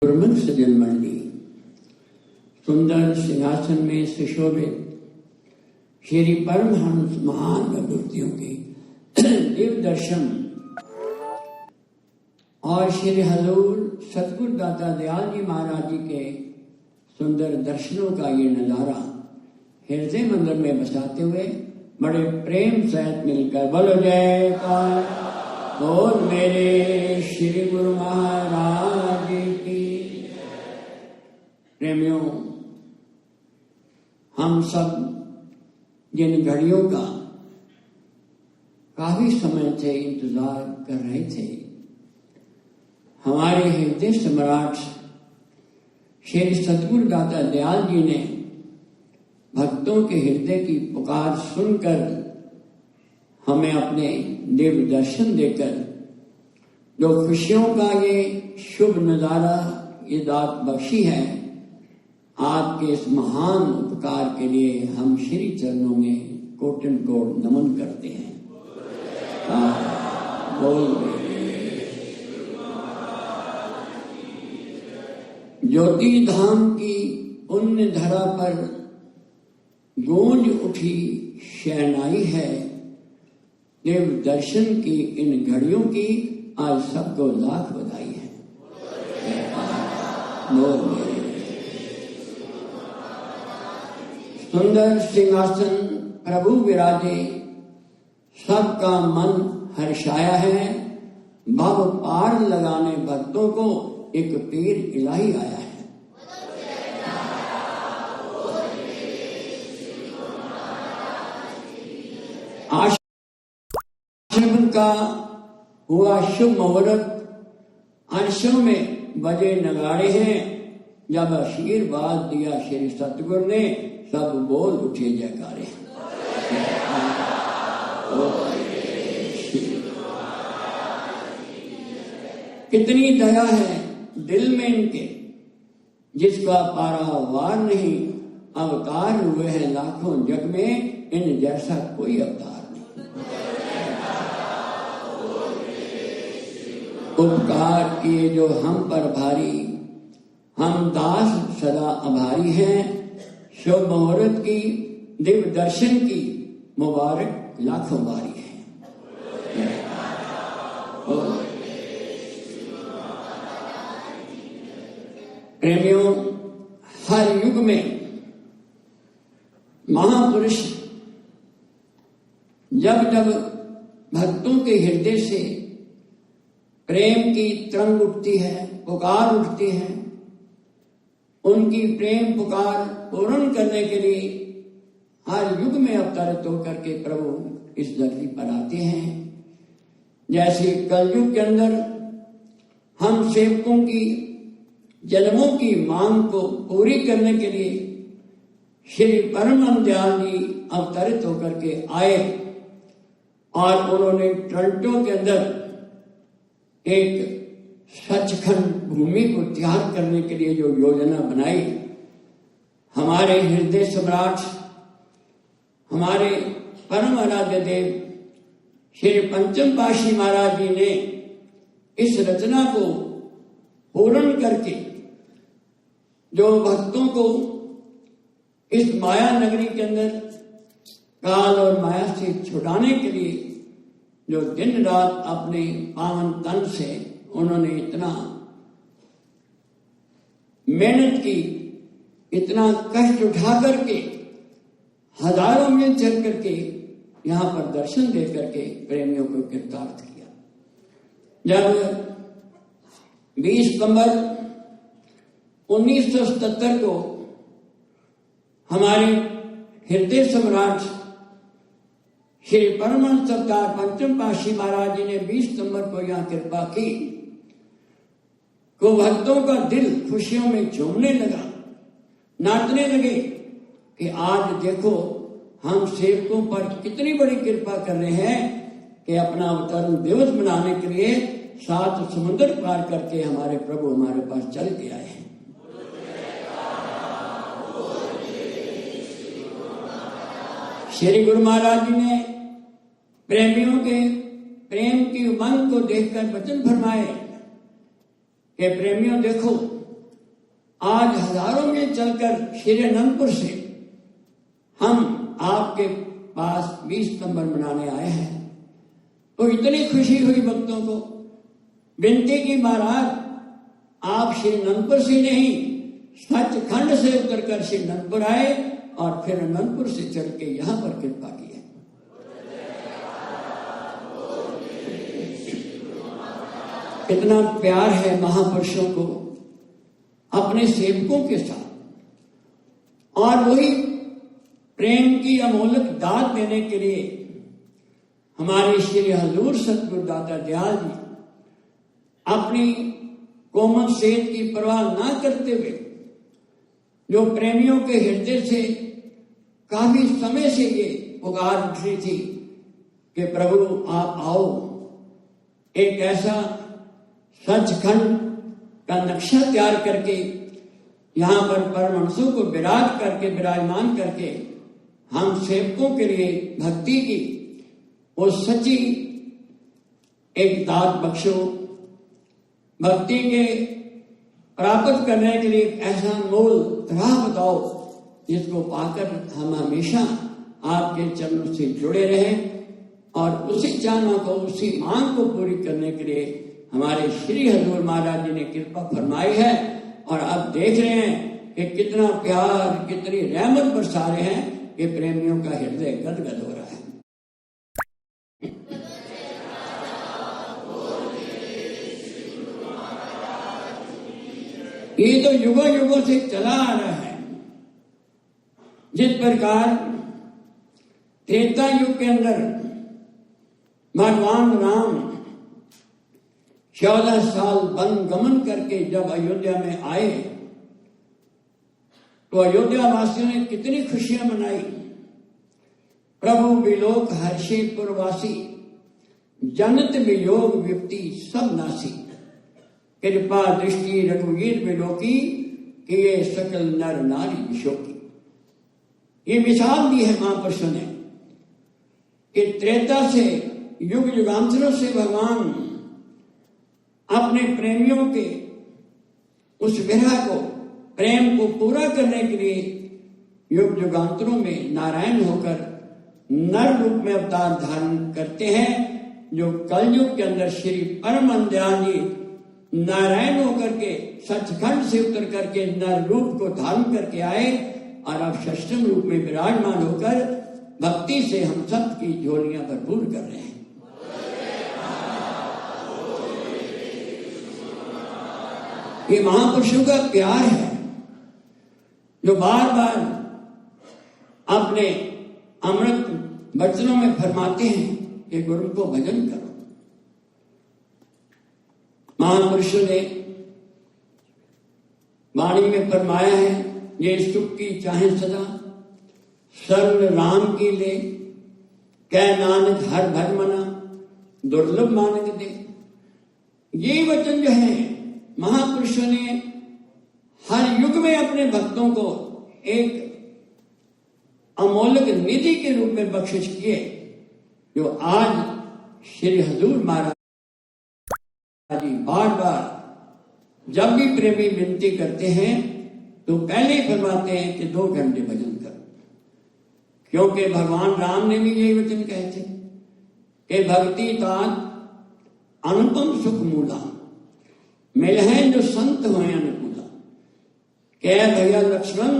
गुरुमुख सज्जन मंडली, सुंदर सिंहासन में सुशोभित श्री परमहंस महान विभूतियों के दिव्य दर्शन और श्री हजूर सतगुरु दाता दयाल जी महाराज जी के सुंदर दर्शनों का ये नजारा हृदय मंदिर में बसाते हुए बड़े प्रेम सहित मिलकर बोलो जयकार बोल मेरे श्री गुरु महाराज की। प्रेमियों, हम सब जिन घड़ियों का काफी समय से इंतजार कर रहे थे, हमारे हृदय सम्राट श्री सतगुरु दाता दयाल जी ने भक्तों के हृदय की पुकार सुनकर हमें अपने दिव्य दर्शन देकर जो खुशियों का ये शुभ नजारा ये दात बख्शी है, आपके इस महान उपकार के लिए हम श्री चरणों में कोटन कोट नमन करते हैं। बोल ज्योति धाम की पुण्य धरा पर गूंज उठी शहनाई है, देव दर्शन की इन घड़ियों की आज सबको लाख बधाई है। सुंदर सिंहासन प्रभु विराजे, सबका मन हर्षाया है, भव पार लगाने भक्तों को एक पीर इलाही आया है। आश्रम का हुआ शुभ मुहूर्त, अंशों में बजे नगाड़े हैं, जब आशीर्वाद दिया श्री सतगुरु ने सब बोल उठे जयकारे। कितनी दया है दिल में इनके, जिसका पारावार नहीं, अवतार हुए हैं लाखों जग में, इन जैसा कोई अवतार नहीं। उपकार किए जो हम पर भारी, हम दास सदा आभारी हैं, शुभ मुहूर्त की दिव्य दर्शन की मुबारक लाखों बारी है। प्रेमियों, हर युग में महापुरुष जब जब भक्तों के हृदय से प्रेम की तरंग उठती है, पुकार उठती है, उनकी प्रेम पुकार पूर्ण करने के लिए हर युग में अवतरित होकर के प्रभु इस धरती पर आते हैं। जैसे कलयुग के अंदर हम सेवकों की जन्मों की मांग को पूरी करने के लिए श्री परमहंस दयाल जी अवतरित होकर के आए और उन्होंने टोरंटो के अंदर एक सचखंड भूमि को तैयार करने के लिए जो योजना बनाई, हमारे हृदय सम्राट हमारे परम आराध्य देव श्री पंचम पातशाही महाराज जी ने इस रचना को पूर्ण करके जो भक्तों को इस माया नगरी के अंदर काल और माया से छुड़ाने के लिए जो दिन रात अपने पावन तन से उन्होंने इतना मेहनत की, इतना कष्ट उठा करके हजारों मील चल करके यहाँ पर दर्शन दे करके प्रेमियों को कृतार्थ किया। जब 20 सितंबर 1977 को हमारे हृदय सम्राट श्री परमहंस सरकार पंचम पातशाही महाराज जी ने 20 सितंबर को यहाँ कृपा की, को भक्तों का दिल खुशियों में झूमने लगा, नाचने लगे कि आज देखो हम सेवकों पर कितनी बड़ी कृपा कर रहे हैं कि अपना अवतरण दिवस मनाने के लिए 7 समुद्र पार करके हमारे प्रभु हमारे पास चल के आए हैं। श्री गुरु महाराज जी ने प्रेमियों के प्रेम की उमंग को देखकर वचन फरमाए कि प्रेमियों देखो आज हजारों में चलकर श्री अनंतपुर से हम आपके पास 20 सितंबर मनाने आए हैं। तो इतनी खुशी हुई भक्तों को, विनती की महाराज आप श्री अनंतपुर से नहीं सचखंड से उतरकर श्री अनंतपुर आए और फिर अनंतपुर से चल के यहाँ पर कृपा की है। इतना प्यार है महापुरुषों को अपने सेवकों के साथ, और वही प्रेम की अमोलक दात देने के लिए हमारे श्री हजूर सतगुरु दाता दयाल जी अपनी कोमल सेहत की परवाह ना करते हुए जो प्रेमियों के हृदय से काफी समय से ये पुकार उठ रही थी कि प्रभु आप आओ, एक ऐसा सचखंड का नक्शा तैयार करके यहाँ पर परमहंसों को विराजमान करके हम सेवकों के लिए भक्ति की वो सच्ची एक दात बख्शो, भक्ति के प्राप्त करने के लिए ऐसा मोल राह बताओ जिसको पाकर हम हमेशा आपके चरणों से जुड़े रहें, और उसी चाहना को, उसी मांग को पूरी करने के लिए हमारे श्री हजूर महाराज जी ने कृपा फरमाई है। और अब देख रहे हैं कि कितना प्यार, कितनी रहमत बरसा रहे हैं कि प्रेमियों का हृदय गदगद हो रहा है। ये तो युगों युगों से चला आ रहा है। जिस प्रकार त्रेता युग के अंदर भगवान राम 14 साल वन गमन करके जब अयोध्या में आए तो अयोध्या वासियों ने कितनी खुशियां मनाई। प्रभु विलोक हर्षे पुरवासी, जनत वियोग विपत्ति सब नासी, कृपा दृष्टि रघुवीर विलोकी, किए सकल नर नारी विशोकी। ये मिसाल दी है महापुरुषों ने कि त्रेता से युग युगांतरों से भगवान अपने प्रेमियों के उस विरह को, प्रेम को पूरा करने के लिए युग युगांतरों में नारायण होकर नर रूप में अवतार धारण करते हैं। जो कलयुग के अंदर श्री परम दयाल जी नारायण होकर के सचखंड से उतर करके नर रूप को धारण करके आए और अब षष्ठम रूप में विराजमान होकर भक्ति से हम सब की झोलियां भरपूर कर रहे हैं। ये महापुरुषों का प्यार है जो बार बार अपने अमृत वचनों में फरमाते हैं कि गुरु को भजन करो। महापुरुषों ने वाणी में फरमाया है, ये सुख की चाहे सदा शरण राम की ले, कै नानक हर भर मना दुर्लभ मानक दे। ये वचन जो है महापुरुषों ने हर युग में अपने भक्तों को एक अमोलक निधि के रूप में बख्शिश किए, जो आज श्री हजूर महाराज जी बार बार जब भी प्रेमी विनती करते हैं तो पहले ही फरमाते हैं कि 2 घंटे भजन करो, क्योंकि भगवान राम ने भी यही वचन कहे थे कि भक्ति तात अनुपम सुख मूला, मिल है जो संत होए अनुकूला। कह भैया लक्ष्मण,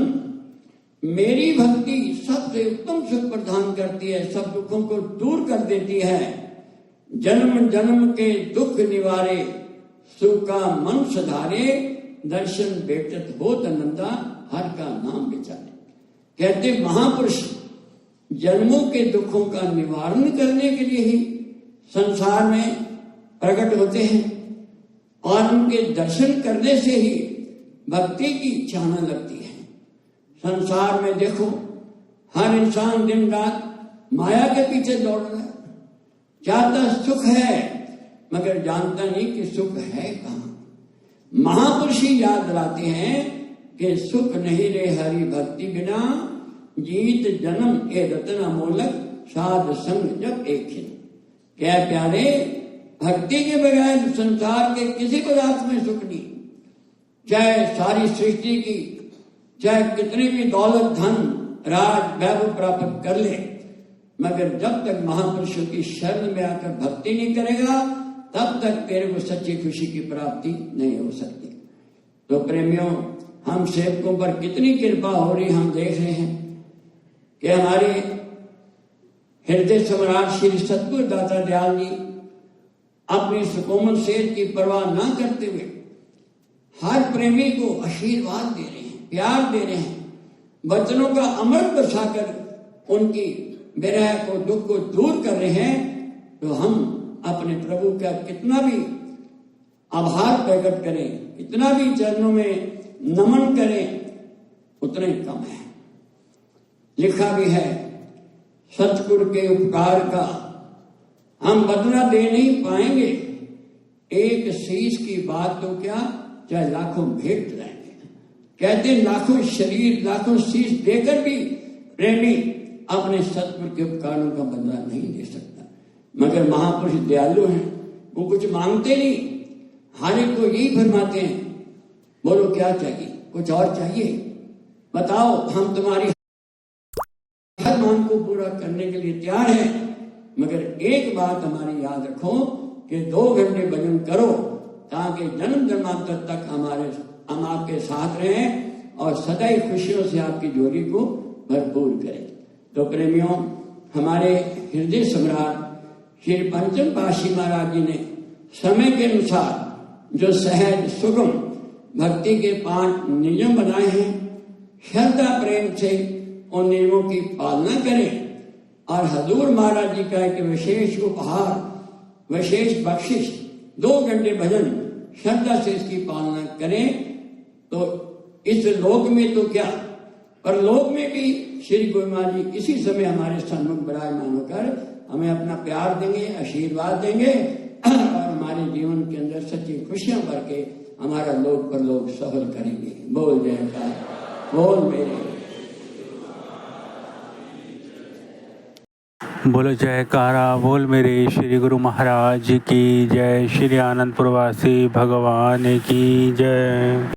मेरी भक्ति सबसे उत्तम सुख प्रदान करती है, सब दुखों को दूर कर देती है। जन्म जन्म के दुख निवारे, सुखा मन सधारे, दर्शन भेटत होत नंदा, हर का नाम बेचारे। कहते महापुरुष जन्मों के दुखों का निवारण करने के लिए ही संसार में प्रकट होते हैं, और उनके दर्शन करने से ही भक्ति की इच्छा आने लगती है। संसार में देखो, हर इंसान दिन रात माया के पीछे दौड़ रहा है, चाहता सुख है मगर जानता नहीं कि सुख है कहाँ। महापुरुष ही याद दिलाते हैं कि सुख नहीं रे हरि भक्ति बिना, जीत जन्म ए रतन अमोलक, साध संग जब एक ही। क्या प्यारे, भक्ति के बगैर संसार के किसी पदार्थ में सुख नहीं। चाहे सारी सृष्टि की, चाहे कितनी भी दौलत धन राज वैभव प्राप्त कर ले, मगर जब तक महापुरुषों की शरण में आकर भक्ति नहीं करेगा तब तक तेरे को सच्ची खुशी की प्राप्ति नहीं हो सकती। तो प्रेमियों, हम सेवकों पर कितनी कृपा हो रही हम देख रहे हैं कि हमारे हृदय सम्राट श्री सतगुरु दाता दयाल जी अपनी सुकोमल सेहत की परवाह न करते हुए हर प्रेमी को आशीर्वाद दे रहे हैं, प्यार दे रहे हैं, वचनों का अमृत बरसाकर उनकी विरह को, दुख को दूर कर रहे हैं। तो हम अपने प्रभु का कितना भी आभार प्रकट करें, कितना भी चरणों में नमन करें, उतने कम है। लिखा भी है, सतगुरु के उपकार का हम बदला दे नहीं पाएंगे, एक शीश की बात तो क्या, चाहे लाखों भेंट लाएंगे। कहते लाखों शरीर, लाखों शीश देकर भी प्रेमी अपने सतगुरु के उपकारों का बदला नहीं दे सकता। मगर महापुरुष दयालु हैं, वो कुछ मांगते नहीं, हर एक को यही फरमाते हैं, बोलो क्या चाहिए, कुछ और चाहिए, बताओ, हम तुम्हारी हर मांग को पूरा करने के लिए तैयार हैं। मगर एक बात हमारी याद रखो कि 2 घंटे भजन करो ताकि जन्म जन्मांतर तक हम आपके साथ रहें और सदैव खुशियों से आपकी जोड़ी को भरपूर करें। तो प्रेमियों, हमारे हृदय सम्राट श्री पंचम पातशाही महाराज जी ने समय के अनुसार जो सहज सुगम भक्ति के 5 नियम बनाए हैं, श्रद्धा प्रेम से उन नियमों की पालना करें और हजूर महाराज जी का एक विशेष उपहार, विशेष बख्शिश 2 घंटे भजन श्रद्धा से इसकी पालना करें। तो इस लोक में तो क्या, पर लोक में भी श्री गुरु महाराज जी इसी समय हमारे सन्मुख विराजमान होकर हमें अपना प्यार देंगे, आशीर्वाद देंगे और हमारे जीवन के अंदर सच्ची खुशियां भर के हमारा लोक पर लोक सफल करेंगे। बोल जयकार, बोल मेरे बोलो जयकारा, बोल मेरे श्री गुरु महाराज की जय। श्री आनंदपुर वासी भगवान की जय।